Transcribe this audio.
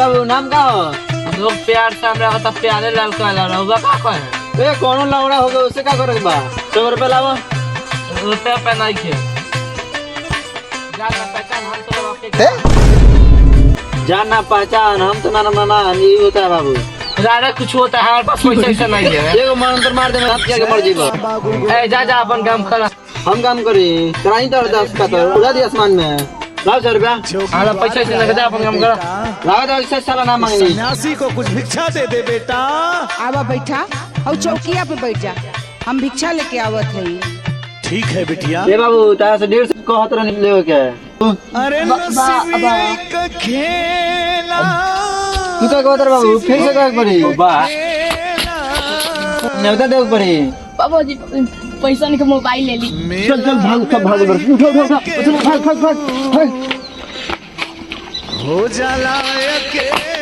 बाबू नाम का हो? हम लोग प्यार से हमरा कहता प्यारे लाल कहला रहुआ का कहे ए कौन लौड़ा हो गया उसे क्या करोगे बा? 100 रुपया लाओ। रुपया पे नहीं खे जाना पहचान हम तो लोग के जानना पहचान हम तो ना नहीं होता है बाबू। ज्यादा कुछ होता है हमारे पास पैसा ऐसा नहीं है एगो मंत्र मार दे हाथ के मर जीबो। ए जा अपन काम कर हम काम करी कराई तो 10 का तो उड़ा दी आसमान में। लाओ 100 रुपया। हमारा पैसा ऐसे नहीं जा अपन काम कर लाओ तो इससे साला ना मांगनी। सन्यासी को कुछ भिक्षा दे दे बेटा। आवा बैठा और चौकिया पे बैठ जा, हम भिक्षा लेके आवत हई। ठीक है बिटिया। ए बाबू तारा से 150 कहत रह निकले हो क्या? अरे नसीब का खेला तू तो कहत रह बाबू फिर से कर पड़ी बा नेवता देव पड़ी। बाबा जी पैसा निकल मोबाइल ले ली। चल चल भाग सब भाग उठो भाग हो जाला अकेला।